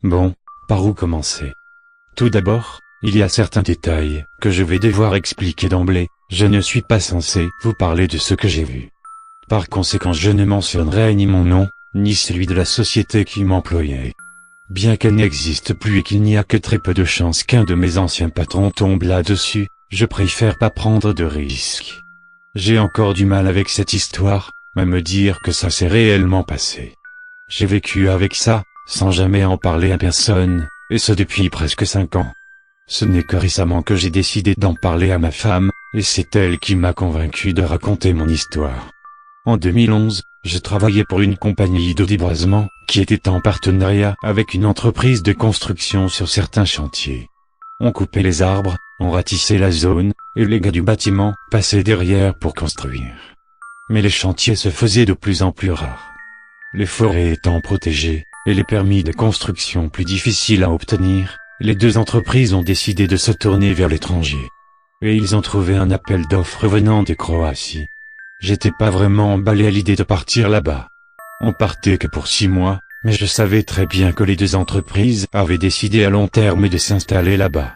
Bon, par où commencer? Tout d'abord, il y a certains détails que je vais devoir expliquer d'emblée. Je ne suis pas censé vous parler de ce que j'ai vu. Par conséquent, je ne mentionnerai ni mon nom, ni celui de la société qui m'employait. Bien qu'elle n'existe plus et qu'il n'y a que très peu de chances qu'un de mes anciens patrons tombe là-dessus, je préfère pas prendre de risques. J'ai encore du mal avec cette histoire, à me dire que ça s'est réellement passé. J'ai vécu avec ça, sans jamais en parler à personne, et ce depuis presque 5 ans. Ce n'est que récemment que j'ai décidé d'en parler à ma femme, et c'est elle qui m'a convaincu de raconter mon histoire. En 2011, je travaillais pour une compagnie de déboisement, qui était en partenariat avec une entreprise de construction sur certains chantiers. On coupait les arbres, on ratissait la zone, et les gars du bâtiment passaient derrière pour construire. Mais les chantiers se faisaient de plus en plus rares. Les forêts étant protégées, et les permis de construction plus difficiles à obtenir, les deux entreprises ont décidé de se tourner vers l'étranger. Et ils ont trouvé un appel d'offres venant de Croatie. J'étais pas vraiment emballé à l'idée de partir là-bas. On partait que pour 6 mois, mais je savais très bien que les deux entreprises avaient décidé à long terme de s'installer là-bas.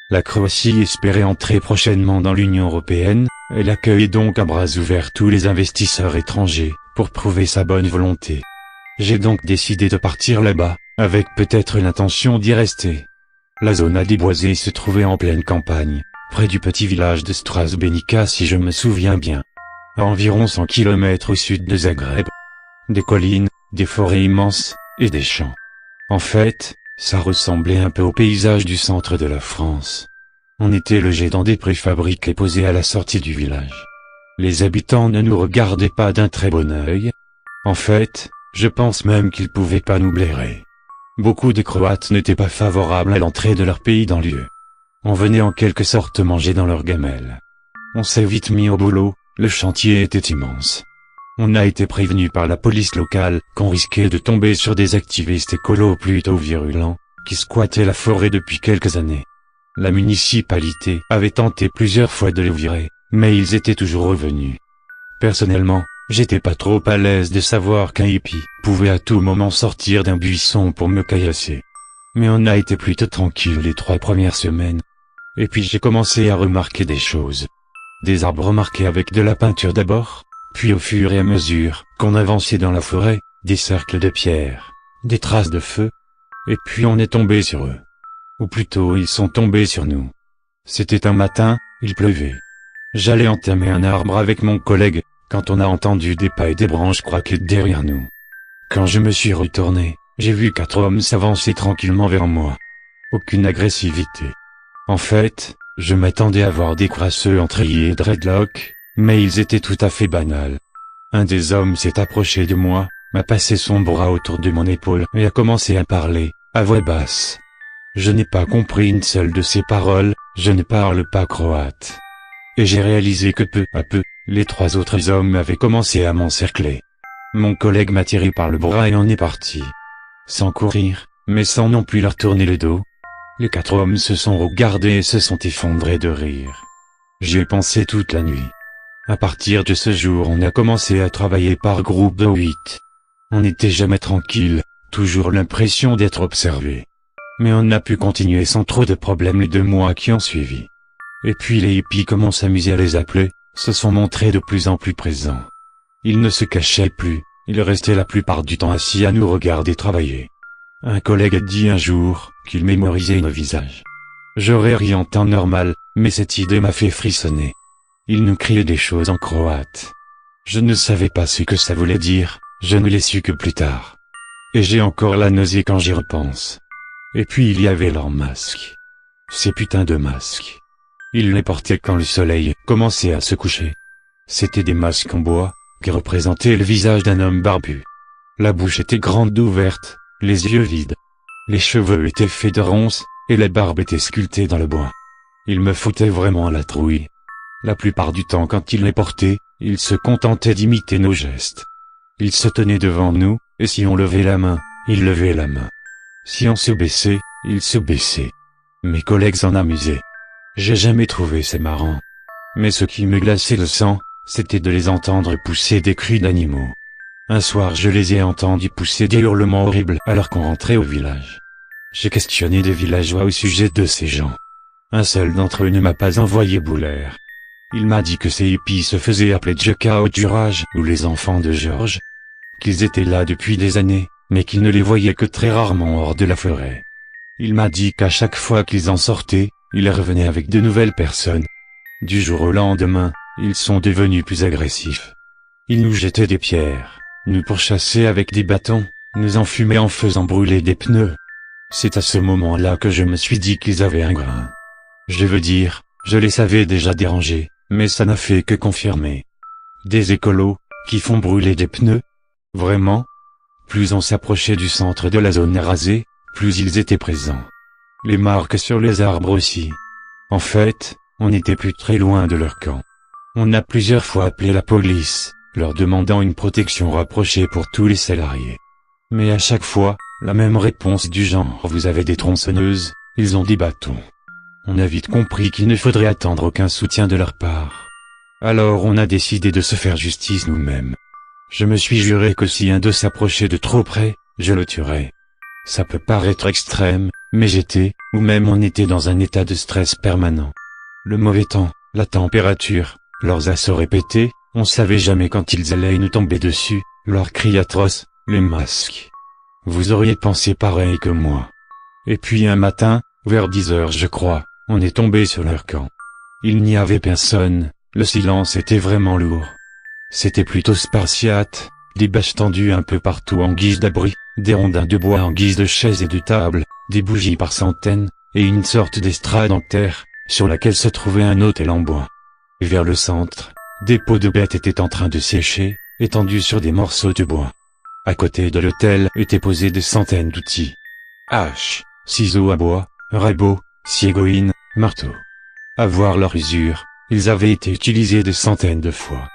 La Croatie espérait entrer prochainement dans l'Union européenne, elle accueillait donc à bras ouverts tous les investisseurs étrangers, pour prouver sa bonne volonté. J'ai donc décidé de partir là-bas, avec peut-être l'intention d'y rester. La zone à déboiser se trouvait en pleine campagne, près du petit village de Strasbenica si je me souviens bien. À environ 100 km au sud de Zagreb. Des collines, des forêts immenses, et des champs. En fait, ça ressemblait un peu au paysage du centre de la France. On était logés dans des préfabriqués posés à la sortie du village. Les habitants ne nous regardaient pas d'un très bon œil. En fait, je pense même qu'ils pouvaient pas nous blairer. Beaucoup de Croates n'étaient pas favorables à l'entrée de leur pays dans l'UE. On venait en quelque sorte manger dans leurs gamelles. On s'est vite mis au boulot, le chantier était immense. On a été prévenu par la police locale qu'on risquait de tomber sur des activistes écolos plutôt virulents, qui squattaient la forêt depuis quelques années. La municipalité avait tenté plusieurs fois de les virer, mais ils étaient toujours revenus. Personnellement, j'étais pas trop à l'aise de savoir qu'un hippie pouvait à tout moment sortir d'un buisson pour me caillasser. Mais on a été plutôt tranquille les 3 premières semaines. Et puis j'ai commencé à remarquer des choses. Des arbres marqués avec de la peinture d'abord, puis au fur et à mesure qu'on avançait dans la forêt, des cercles de pierre, des traces de feu. Et puis on est tombé sur eux. Ou plutôt ils sont tombés sur nous. C'était un matin, il pleuvait. J'allais entamer un arbre avec mon collègue, quand on a entendu des pas et des branches craquer derrière nous. Quand je me suis retourné, j'ai vu 4 hommes s'avancer tranquillement vers moi. Aucune agressivité. En fait, je m'attendais à voir des crasseux en treillis et dreadlocks, mais ils étaient tout à fait banals. Un des hommes s'est approché de moi, m'a passé son bras autour de mon épaule et a commencé à parler, à voix basse. Je n'ai pas compris une seule de ses paroles, je ne parle pas croate. Et j'ai réalisé que peu à peu, les 3 autres hommes avaient commencé à m'encercler. Mon collègue m'a tiré par le bras et en est parti. Sans courir, mais sans non plus leur tourner le dos. Les 4 hommes se sont regardés et se sont effondrés de rire. J'y ai pensé toute la nuit. À partir de ce jour, on a commencé à travailler par groupe de 8. On n'était jamais tranquille, toujours l'impression d'être observé. Mais on a pu continuer sans trop de problèmes les 2 mois qui ont suivi. Et puis les hippies, comme on s'amusait à les appeler, se sont montrés de plus en plus présents. Ils ne se cachaient plus, ils restaient la plupart du temps assis à nous regarder travailler. Un collègue a dit un jour qu'il mémorisait nos visages. J'aurais ri en temps normal, mais cette idée m'a fait frissonner. Ils nous criaient des choses en croate. Je ne savais pas ce que ça voulait dire, je ne l'ai su que plus tard. Et j'ai encore la nausée quand j'y repense. Et puis il y avait leurs masques. Ces putains de masques. Ils les portaient quand le soleil commençait à se coucher. C'étaient des masques en bois, qui représentaient le visage d'un homme barbu. La bouche était grande ouverte, les yeux vides. Les cheveux étaient faits de ronces, et la barbe était sculptée dans le bois. Ils me foutaient vraiment la trouille. La plupart du temps quand ils les portaient, ils se contentaient d'imiter nos gestes. Ils se tenaient devant nous, et si on levait la main, ils levaient la main. Si on se baissait, ils se baissaient. Mes collègues s'en amusaient. J'ai jamais trouvé ça marrant. Mais ce qui me glaçait le sang, c'était de les entendre pousser des cris d'animaux. Un soir je les ai entendus pousser des hurlements horribles alors qu'on rentrait au village. J'ai questionné des villageois au sujet de ces gens. Un seul d'entre eux ne m'a pas envoyé bouler. Il m'a dit que ces hippies se faisaient appeler Djeka au Durage ou les enfants de Georges. Qu'ils étaient là depuis des années, mais qu'ils ne les voyaient que très rarement hors de la forêt. Il m'a dit qu'à chaque fois qu'ils en sortaient, ils revenaient avec de nouvelles personnes. Du jour au lendemain, ils sont devenus plus agressifs. Ils nous jetaient des pierres, nous pourchassaient avec des bâtons, nous enfumaient en faisant brûler des pneus. C'est à ce moment-là que je me suis dit qu'ils avaient un grain. Je veux dire, je les savais déjà dérangés, mais ça n'a fait que confirmer. Des écolos, qui font brûler des pneus? Vraiment? Plus on s'approchait du centre de la zone rasée, plus ils étaient présents. Les marques sur les arbres aussi. En fait, on n'était plus très loin de leur camp. On a plusieurs fois appelé la police, leur demandant une protection rapprochée pour tous les salariés. Mais à chaque fois, la même réponse du genre « vous avez des tronçonneuses, ils ont des bâtons ». On a vite compris qu'il ne faudrait attendre aucun soutien de leur part. Alors on a décidé de se faire justice nous-mêmes. Je me suis juré que si un d'eux s'approchait de trop près, je le tuerais. Ça peut paraître extrême, mais j'étais, ou même on était dans un état de stress permanent. Le mauvais temps, la température, leurs assauts répétés, on savait jamais quand ils allaient nous tomber dessus, leurs cris atroces, les masques. Vous auriez pensé pareil que moi. Et puis un matin, vers 10 heures je crois, on est tombé sur leur camp. Il n'y avait personne, le silence était vraiment lourd. C'était plutôt spartiate, des bâches tendues un peu partout en guise d'abri, des rondins de bois en guise de chaises et de tables, des bougies par centaines, et une sorte d'estrade en terre, sur laquelle se trouvait un autel en bois. Et vers le centre, des peaux de bêtes étaient en train de sécher, étendues sur des morceaux de bois. À côté de l'autel étaient posés des centaines d'outils. Haches, ciseaux à bois, rabots, siégoïnes, marteaux. À voir leur usure, ils avaient été utilisés des centaines de fois.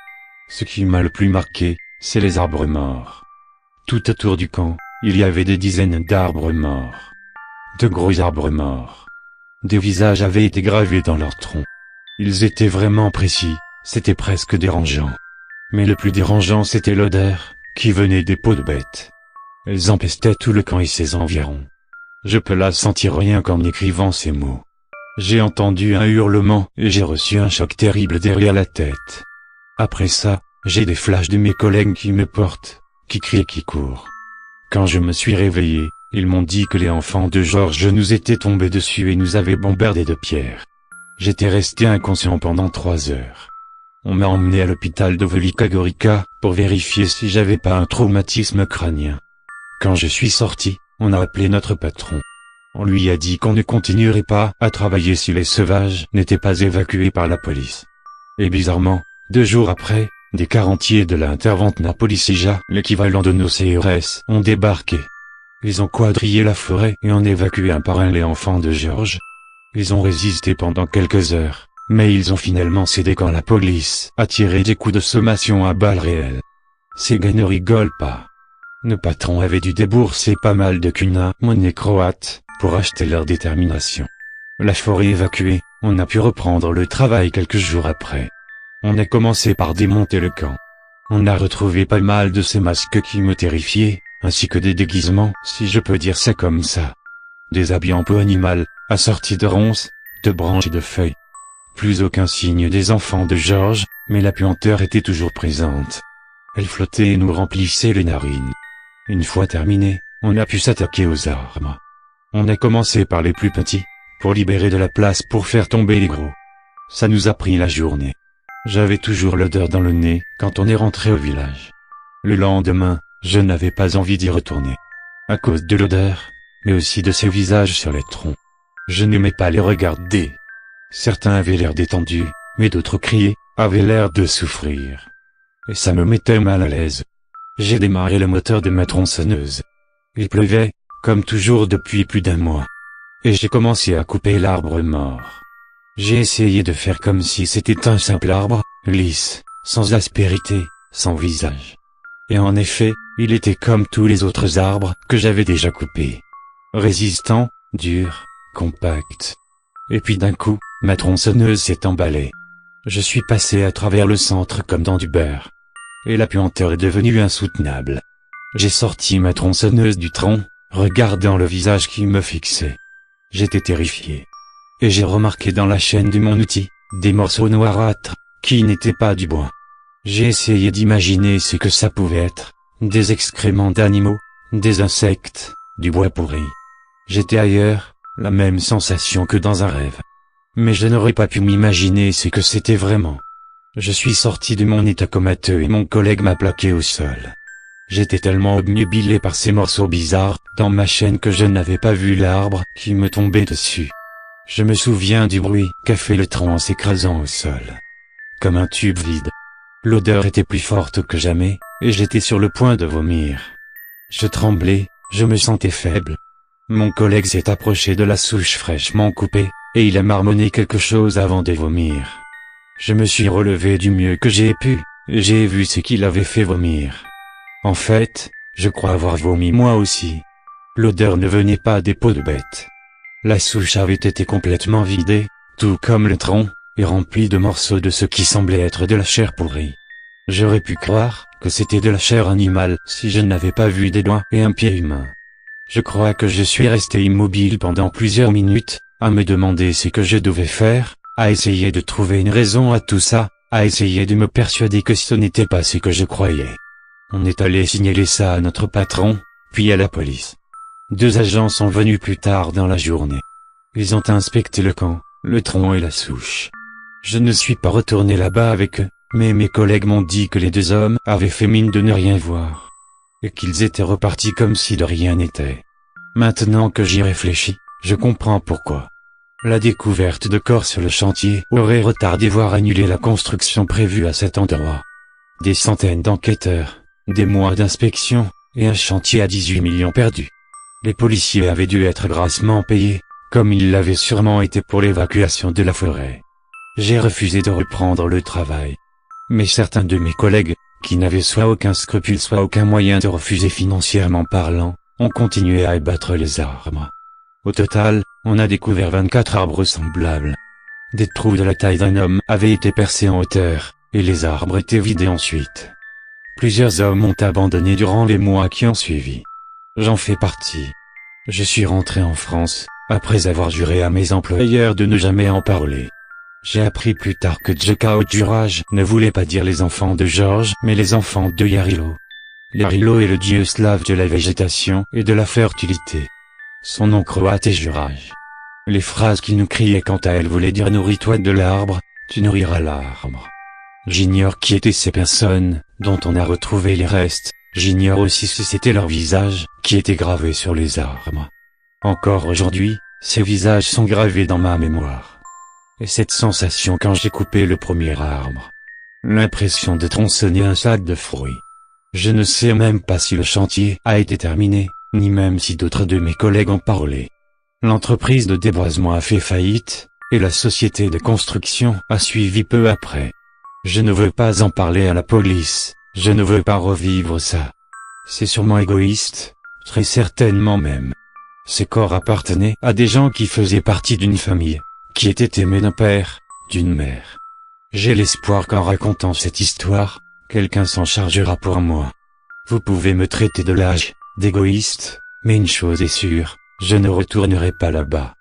Ce qui m'a le plus marqué, c'est les arbres morts. Tout autour du camp, il y avait des dizaines d'arbres morts. De gros arbres morts. Des visages avaient été gravés dans leurs troncs. Ils étaient vraiment précis, c'était presque dérangeant. Mais le plus dérangeant c'était l'odeur, qui venait des peaux de bêtes. Elles empestaient tout le camp et ses environs. Je peux la sentir rien qu'en écrivant ces mots. J'ai entendu un hurlement et j'ai reçu un choc terrible derrière la tête. Après ça, j'ai des flashs de mes collègues qui me portent, qui crient et qui courent. Quand je me suis réveillé, ils m'ont dit que les enfants de Georges nous étaient tombés dessus et nous avaient bombardés de pierres. J'étais resté inconscient pendant 3 heures. On m'a emmené à l'hôpital de Velika Gorica, pour vérifier si j'avais pas un traumatisme crânien. Quand je suis sorti, on a appelé notre patron. On lui a dit qu'on ne continuerait pas à travailler si les sauvages n'étaient pas évacués par la police. Et bizarrement, 2 jours après, des quarantiers de l'Interventna Policija, l'équivalent de nos CRS, ont débarqué. Ils ont quadrillé la forêt et ont évacué un par un les enfants de Georges. Ils ont résisté pendant quelques heures, mais ils ont finalement cédé quand la police a tiré des coups de sommation à balles réelles. Ces gars ne rigolent pas. Nos patrons avaient dû débourser pas mal de kuna, monnaie croate, pour acheter leur détermination. La forêt évacuée, on a pu reprendre le travail quelques jours après. On a commencé par démonter le camp. On a retrouvé pas mal de ces masques qui me terrifiaient, ainsi que des déguisements, si je peux dire ça comme ça. Des habits en peau animale, assortis de ronces, de branches et de feuilles. Plus aucun signe des enfants de Georges, mais la puanteur était toujours présente. Elle flottait et nous remplissait les narines. Une fois terminé, on a pu s'attaquer aux arbres. On a commencé par les plus petits, pour libérer de la place pour faire tomber les gros. Ça nous a pris la journée. J'avais toujours l'odeur dans le nez quand on est rentré au village. Le lendemain, je n'avais pas envie d'y retourner. À cause de l'odeur, mais aussi de ces visages sur les troncs. Je n'aimais pas les regarder. Certains avaient l'air détendus, mais d'autres criaient, avaient l'air de souffrir. Et ça me mettait mal à l'aise. J'ai démarré le moteur de ma tronçonneuse. Il pleuvait, comme toujours depuis plus d'1 mois. Et j'ai commencé à couper l'arbre mort. J'ai essayé de faire comme si c'était un simple arbre, lisse, sans aspérité, sans visage. Et en effet, il était comme tous les autres arbres que j'avais déjà coupés. Résistant, dur, compact. Et puis d'un coup, ma tronçonneuse s'est emballée. Je suis passé à travers le centre comme dans du beurre. Et la puanteur est devenue insoutenable. J'ai sorti ma tronçonneuse du tronc, regardant le visage qui me fixait. J'étais terrifié. Et j'ai remarqué dans la chaîne de mon outil, des morceaux noirâtres, qui n'étaient pas du bois. J'ai essayé d'imaginer ce que ça pouvait être, des excréments d'animaux, des insectes, du bois pourri. J'étais ailleurs, la même sensation que dans un rêve. Mais je n'aurais pas pu m'imaginer ce que c'était vraiment. Je suis sorti de mon état comateux et mon collègue m'a plaqué au sol. J'étais tellement obnubilé par ces morceaux bizarres dans ma chaîne que je n'avais pas vu l'arbre qui me tombait dessus. Je me souviens du bruit qu'a fait le tronc en s'écrasant au sol. Comme un tube vide. L'odeur était plus forte que jamais, et j'étais sur le point de vomir. Je tremblais, je me sentais faible. Mon collègue s'est approché de la souche fraîchement coupée, et il a marmonné quelque chose avant de vomir. Je me suis relevé du mieux que j'ai pu, et j'ai vu ce qu'il avait fait vomir. En fait, je crois avoir vomi moi aussi. L'odeur ne venait pas des peaux de bête. La souche avait été complètement vidée, tout comme le tronc, et remplie de morceaux de ce qui semblait être de la chair pourrie. J'aurais pu croire que c'était de la chair animale si je n'avais pas vu des doigts et un pied humain. Je crois que je suis resté immobile pendant plusieurs minutes, à me demander ce que je devais faire, à essayer de trouver une raison à tout ça, à essayer de me persuader que ce n'était pas ce que je croyais. On est allé signaler ça à notre patron, puis à la police. 2 agents sont venus plus tard dans la journée. Ils ont inspecté le camp, le tronc et la souche. Je ne suis pas retourné là-bas avec eux, mais mes collègues m'ont dit que les 2 hommes avaient fait mine de ne rien voir. Et qu'ils étaient repartis comme si de rien n'était. Maintenant que j'y réfléchis, je comprends pourquoi. La découverte de corps sur le chantier aurait retardé voire annulé la construction prévue à cet endroit. Des centaines d'enquêteurs, des mois d'inspection, et un chantier à 18 millions perdus. Les policiers avaient dû être grassement payés, comme ils l'avaient sûrement été pour l'évacuation de la forêt. J'ai refusé de reprendre le travail. Mais certains de mes collègues, qui n'avaient soit aucun scrupule soit aucun moyen de refuser financièrement parlant, ont continué à abattre les arbres. Au total, on a découvert 24 arbres semblables. Des trous de la taille d'un homme avaient été percés en hauteur, et les arbres étaient vidés ensuite. Plusieurs hommes ont abandonné durant les mois qui ont suivi. J'en fais partie. Je suis rentré en France, après avoir juré à mes employeurs de ne jamais en parler. J'ai appris plus tard que Djuraj ne voulait pas dire les enfants de Georges, mais les enfants de Yarilo. Yarilo est le dieu slave de la végétation et de la fertilité. Son nom croate est Juraj. Les phrases qu'il nous criait quant à elle voulaient dire nourris-toi de l'arbre, tu nourriras l'arbre. J'ignore qui étaient ces personnes, dont on a retrouvé les restes, j'ignore aussi si c'était leur visage, qui était gravé sur les arbres. Encore aujourd'hui, ces visages sont gravés dans ma mémoire. Et cette sensation quand j'ai coupé le premier arbre. L'impression de tronçonner un sac de fruits. Je ne sais même pas si le chantier a été terminé, ni même si d'autres de mes collègues ont parlé. L'entreprise de déboisement a fait faillite, et la société de construction a suivi peu après. Je ne veux pas en parler à la police, je ne veux pas revivre ça. C'est sûrement égoïste, très certainement même. Ces corps appartenaient à des gens qui faisaient partie d'une famille, qui étaient aimés d'un père, d'une mère. J'ai l'espoir qu'en racontant cette histoire, quelqu'un s'en chargera pour moi. Vous pouvez me traiter de lâche, d'égoïste, mais une chose est sûre, je ne retournerai pas là-bas.